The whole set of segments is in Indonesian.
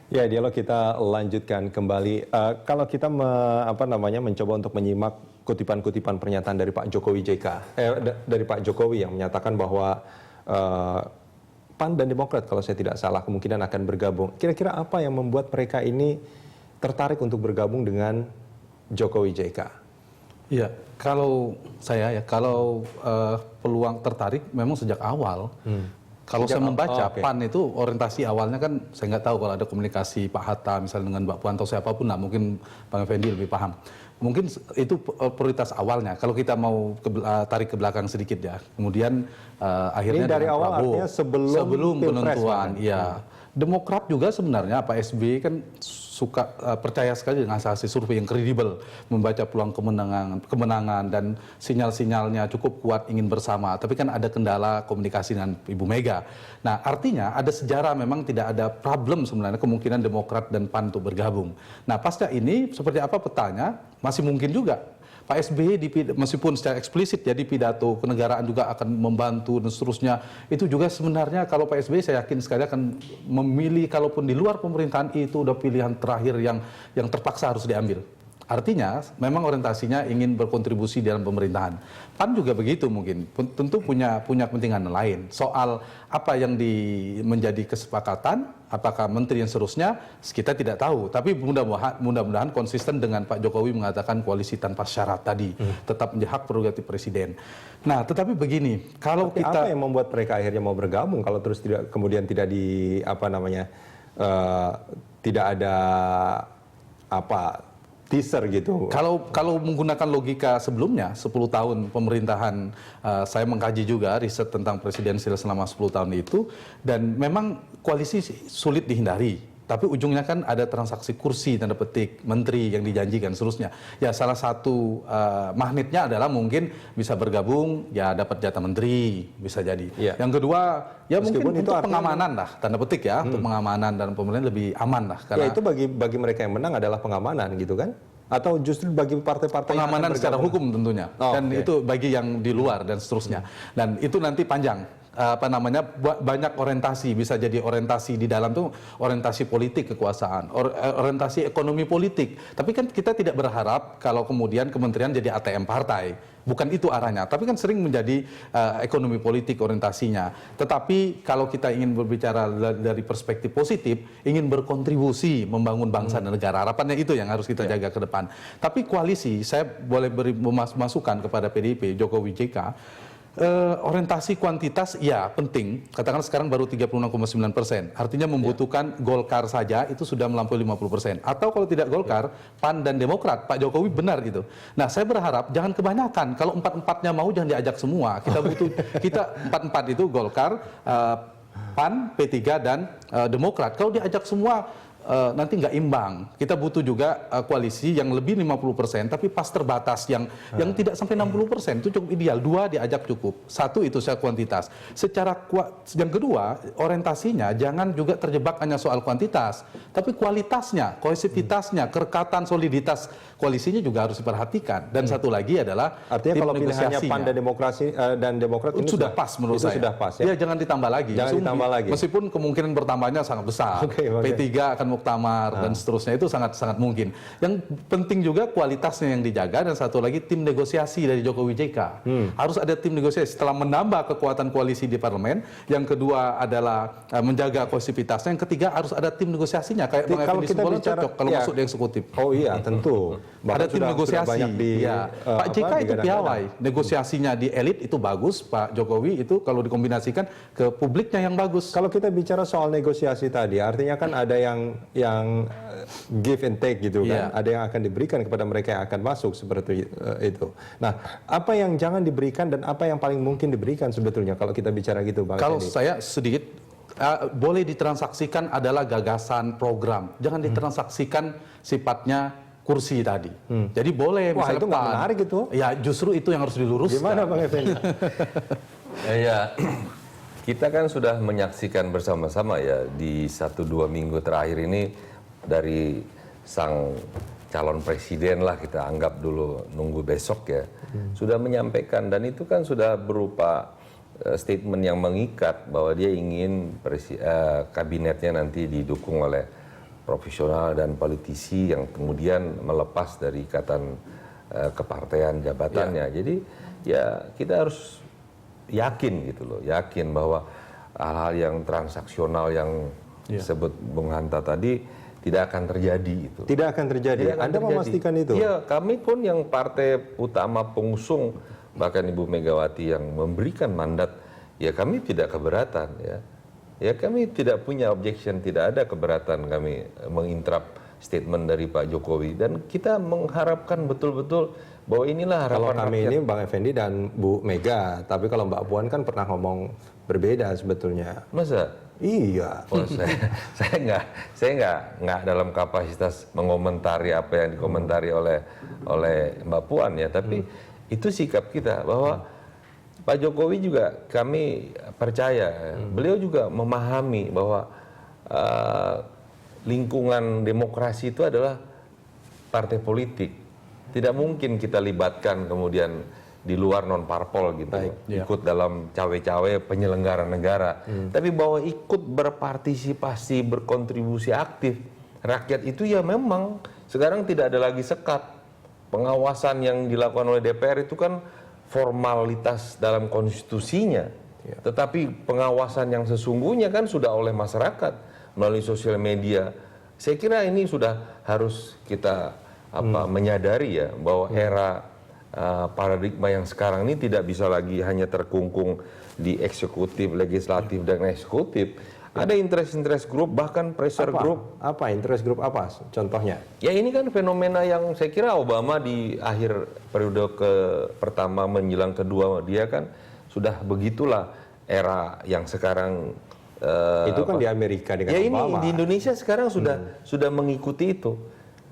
Ya, dialog kita lanjutkan kembali. Kalau kita mencoba untuk menyimak kutipan-kutipan pernyataan dari Pak Jokowi JK, dari Pak Jokowi yang menyatakan bahwa PAN dan Demokrat kalau saya tidak salah kemungkinan akan bergabung. Kira-kira apa yang membuat mereka ini tertarik untuk bergabung dengan Jokowi JK? Iya, kalau saya kalau peluang tertarik memang sejak awal. Kalau saya membaca PAN itu orientasi awalnya kan saya nggak tahu kalau ada komunikasi Pak Hatta misalnya dengan Mbak Puan atau siapapun lah, mungkin Bang Effendi lebih paham. Mungkin itu prioritas awalnya. Kalau kita mau tarik ke belakang sedikit ya, kemudian akhirnya ini dari awal Prabowo, artinya sebelum penentuan. Ya, Demokrat juga sebenarnya Pak SBY kan suka percaya sekali dengan hasil survei yang kredibel, membaca peluang kemenangan dan sinyal-sinyalnya cukup kuat ingin bersama. Tapi kan ada kendala komunikasi dengan Ibu Mega. Nah, artinya ada sejarah memang tidak ada problem sebenarnya kemungkinan Demokrat dan PAN untuk bergabung. Nah, pasca ini seperti apa petanya masih mungkin juga. Pak SBY meskipun secara eksplisit jadi pidato kenegaraan juga akan membantu dan seterusnya, itu juga sebenarnya kalau Pak SBY saya yakin sekali akan memilih kalaupun di luar pemerintahan itu udah pilihan terakhir yang terpaksa harus diambil. Artinya memang orientasinya ingin berkontribusi dalam pemerintahan. PAN juga begitu mungkin, tentu punya kepentingan lain. Soal apa yang menjadi kesepakatan, apakah menteri yang seterusnya, kita tidak tahu. Tapi mudah-mudahan konsisten dengan Pak Jokowi mengatakan koalisi tanpa syarat tadi, tetap menjadi hak prerogatif presiden. Nah, tetapi begini, kalau tapi kita... apa yang membuat mereka akhirnya mau bergabung kalau terus kemudian tidak tidak ada teaser gitu. Kalau menggunakan logika sebelumnya, 10 tahun pemerintahan, saya mengkaji juga riset tentang presidensial selama 10 tahun itu, dan memang koalisi sulit dihindari. Tapi ujungnya kan ada transaksi kursi, tanda petik, menteri yang dijanjikan, seterusnya. Ya salah satu magnetnya adalah mungkin bisa bergabung, ya dapat jatah menteri, bisa jadi. Ya. Yang kedua, ya meskipun mungkin untuk pengamanan lah, tanda petik ya, untuk pengamanan dan pemerintahan lebih aman lah. Karena ya itu bagi mereka yang menang adalah pengamanan gitu kan? Atau justru bagi partai-partai pengamanan secara hukum tentunya. Dan itu bagi yang di luar dan seterusnya. Dan itu nanti panjang. Banyak orientasi, bisa jadi orientasi di dalam tuh orientasi politik kekuasaan, orientasi ekonomi politik. Tapi kan kita tidak berharap kalau kemudian kementerian jadi ATM partai. Bukan itu arahnya, tapi kan sering menjadi ekonomi politik orientasinya. Tetapi kalau kita ingin berbicara dari perspektif positif, ingin berkontribusi membangun bangsa dan negara, harapannya itu yang harus kita jaga ke depan. Tapi koalisi, saya boleh beri masukan kepada PDIP, Jokowi JK, orientasi kuantitas ya penting, katakan sekarang baru 36,9%, artinya membutuhkan Golkar saja itu sudah melampaui 50%, atau kalau tidak Golkar, PAN dan Demokrat, Pak Jokowi benar gitu. Nah, saya berharap jangan kebanyakan, kalau empat-empatnya mau jangan diajak semua, kita empat-empat itu Golkar, PAN, P3 dan Demokrat, kalau diajak semua nanti nggak imbang. Kita butuh juga koalisi yang lebih 50%, tapi pas terbatas yang tidak sampai 60%, itu cukup ideal. 2 diajak cukup. 1 itu secara kuantitas. Yang kedua, orientasinya jangan juga terjebak hanya soal kuantitas, tapi kualitasnya, kohesivitasnya, kerekatan, soliditas koalisinya juga harus diperhatikan. Dan satu lagi adalah artinya kalau pilihannya PAN dan Demokrat ini sudah pas menurut saya. Sudah pas ya. Ya jangan ditambah lagi. Ditambah lagi. Meskipun kemungkinan bertambahnya sangat besar. P3 akan muktamar dan seterusnya, itu sangat mungkin. Yang penting juga kualitasnya yang dijaga, dan satu lagi tim negosiasi dari Jokowi JK. Harus ada tim negosiasi setelah menambah kekuatan koalisi di parlemen. Yang kedua adalah menjaga kohesivitasnya. Yang ketiga harus ada tim negosiasinya kayak Bang Effendi Simbolon cocok kalau masuk di eksekutif. Oh iya, tentu. Ada tim negosiasi. Pak JK itu piawai. Negosiasinya di elit itu bagus, Pak Jokowi itu kalau dikombinasikan ke publiknya yang bagus. Kalau kita bicara soal negosiasi tadi, artinya kan ada yang give and take gitu kan. Ada yang akan diberikan kepada mereka yang akan masuk seperti itu. Nah, apa yang jangan diberikan dan apa yang paling mungkin diberikan sebetulnya kalau kita bicara gitu, Bang? Kalau saya sedikit boleh ditransaksikan adalah gagasan program. Jangan ditransaksikan sifatnya kursi tadi. Jadi boleh misalnya itu nggak menarik itu. Ya, justru itu yang harus diluruskan. Gimana Bang Effendi? Ya, kita kan sudah menyaksikan bersama-sama ya di 1-2 minggu terakhir ini dari sang calon presiden lah, kita anggap dulu, nunggu besok ya, sudah menyampaikan, dan itu kan sudah berupa statement yang mengikat bahwa dia ingin kabinetnya nanti didukung oleh profesional dan politisi yang kemudian melepas dari ikatan kepartean jabatannya. Jadi ya kita harus yakin gitu loh, yakin bahwa hal-hal yang transaksional yang disebut Bung Hanta tadi tidak akan terjadi itu. Tidak akan terjadi. Anda memastikan itu? Ya, kami pun yang partai utama pengusung, bahkan Ibu Megawati yang memberikan mandat, ya kami tidak keberatan ya. Ya kami tidak punya objection, tidak ada keberatan kami menginterap statement dari Pak Jokowi, dan kita mengharapkan betul-betul bahwa inilah harapan Kalau kami rakyat. ini Bang Effendi dan Bu Mega, tapi kalau Mbak Puan kan pernah ngomong berbeda sebetulnya. Masa? Iya. Oh, saya nggak dalam kapasitas mengomentari apa yang dikomentari oleh Mbak Puan ya, tapi itu sikap kita bahwa Pak Jokowi juga kami percaya, beliau juga memahami bahwa lingkungan demokrasi itu adalah partai politik. Tidak mungkin kita libatkan kemudian di luar non parpol gitu, ikut dalam cawe-cawe penyelenggara negara. Tapi bahwa ikut berpartisipasi, berkontribusi aktif, rakyat itu ya memang sekarang tidak ada lagi sekat. Pengawasan yang dilakukan oleh DPR itu kan formalitas dalam konstitusinya, tetapi pengawasan yang sesungguhnya kan sudah oleh masyarakat melalui sosial media. Saya kira ini sudah harus kita menyadari ya bahwa era paradigma yang sekarang ini tidak bisa lagi hanya terkungkung di eksekutif, legislatif dan eksekutif. Ada interest group, bahkan pressure group. Apa interest group apa contohnya? Ya ini kan fenomena yang saya kira Obama di akhir periode pertama menjelang kedua dia kan sudah begitulah era yang sekarang. Itu kan di Amerika dengan Obama. Ini di Indonesia sekarang sudah mengikuti itu.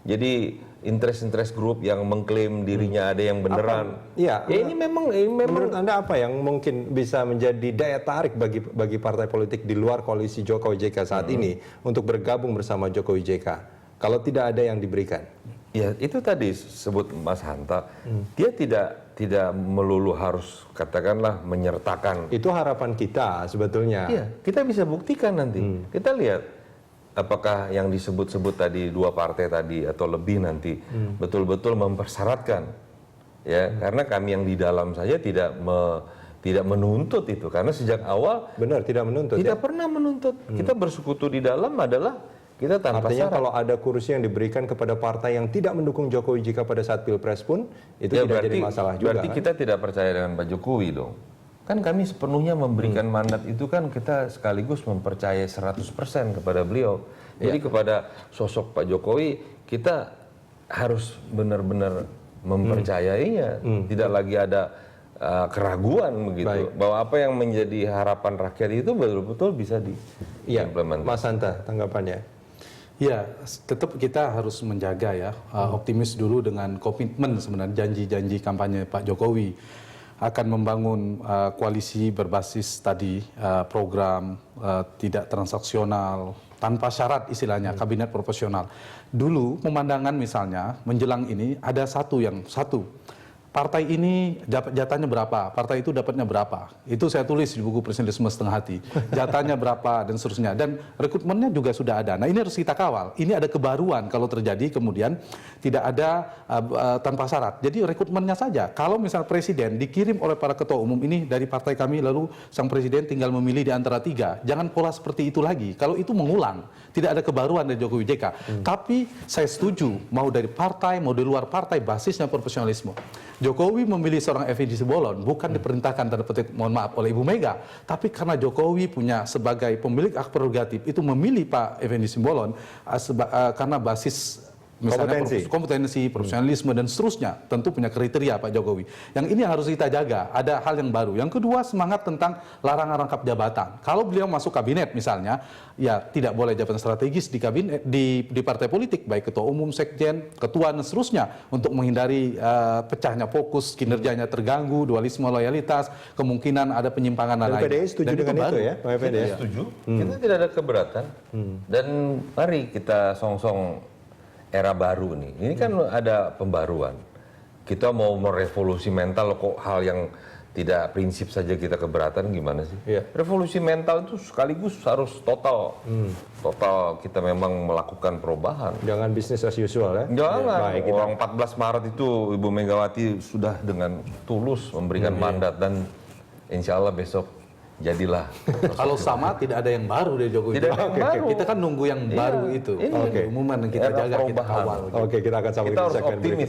Jadi interest group yang mengklaim dirinya ada yang beneran. Ini memang menurut Anda apa yang mungkin bisa menjadi daya tarik bagi partai politik di luar koalisi Jokowi JK saat ini untuk bergabung bersama Jokowi JK kalau tidak ada yang diberikan? Ya itu tadi sebut Mas Hanta, dia tidak melulu harus katakanlah menyertakan. Itu harapan kita sebetulnya. Iya, kita bisa buktikan nanti. Kita lihat apakah yang disebut-sebut tadi dua partai tadi atau lebih nanti betul-betul mempersyaratkan, ya karena kami yang di dalam saja tidak menuntut itu, karena sejak awal tidak menuntut. Tidak pernah menuntut. Kita bersekutu di dalam adalah kita tanpa artinya syarat. Kalau ada kursi yang diberikan kepada partai yang tidak mendukung Jokowi jika pada saat Pilpres pun itu tidak jadi masalah juga. Berarti kita tidak percaya dengan Pak Jokowi dong. Kan kami sepenuhnya memberikan mandat itu kan kita sekaligus mempercayai 100% kepada beliau. Jadi kepada sosok Pak Jokowi kita harus benar-benar mempercayainya. Tidak lagi ada keraguan begitu. Bahwa apa yang menjadi harapan rakyat itu betul-betul bisa diimplementasikan. Mas Hanta, tanggapannya? Ya, tetap kita harus menjaga ya, optimis dulu dengan komitmen sebenarnya janji-janji kampanye Pak Jokowi akan membangun koalisi berbasis tadi program tidak transaksional tanpa syarat istilahnya kabinet profesional. Dulu pemandangan misalnya menjelang ini ada satu partai ini dapat jatahnya berapa, partai itu dapatnya berapa. Itu saya tulis di buku Presidenisme Setengah Hati. Jatahnya berapa dan seterusnya. Dan rekrutmennya juga sudah ada. Nah ini harus kita kawal. Ini ada kebaruan kalau terjadi kemudian tidak ada tanpa syarat. Jadi rekrutmennya saja. Kalau misal presiden dikirim oleh para ketua umum ini dari partai kami, lalu sang presiden tinggal memilih di antara 3. Jangan pola seperti itu lagi. Kalau itu mengulang, tidak ada kebaruan dari Jokowi JK. Tapi saya setuju, mau dari partai, mau di luar partai, basisnya profesionalisme. Jokowi memilih seorang Effendi Simbolon bukan diperintahkan tanda petik mohon maaf oleh Ibu Mega, tapi karena Jokowi punya sebagai pemilik hak prerogatif itu memilih Pak Effendi Simbolon karena basis misalnya kompetensi, profesionalisme dan seterusnya, tentu punya kriteria Pak Jokowi. Yang ini harus kita jaga. Ada hal yang baru. Yang kedua, semangat tentang larangan rangkap jabatan. Kalau beliau masuk kabinet misalnya, ya tidak boleh jabatan strategis di kabinet di partai politik, baik ketua umum, sekjen, ketua dan seterusnya, untuk menghindari pecahnya fokus, kinerjanya terganggu, dualisme loyalitas, kemungkinan ada penyimpangan dan lain. PDI setuju dengan itu ya, Pak Kita setuju. Kita tidak ada keberatan. Dan mari kita song-song era baru nih. Ini kan ada pembaruan. Kita mau merevolusi mental kok hal yang tidak prinsip saja kita keberatan gimana sih? Iya. Revolusi mental itu sekaligus harus total. Total kita memang melakukan perubahan. Jangan bisnis as usual ya. Jangan, Baik, kita orang 14 Maret itu Ibu Megawati sudah dengan tulus memberikan mandat dan insya Allah besok jadilah. Kalau sama tidak ada yang baru dari Jokowi. Tidak ada yang baru. Kita kan nunggu yang baru itu. Ini Umuman yang kita era jaga, kita perubahan. kawal. Oke, kita akan sambung Kita di harus segmen optimis. berikutnya.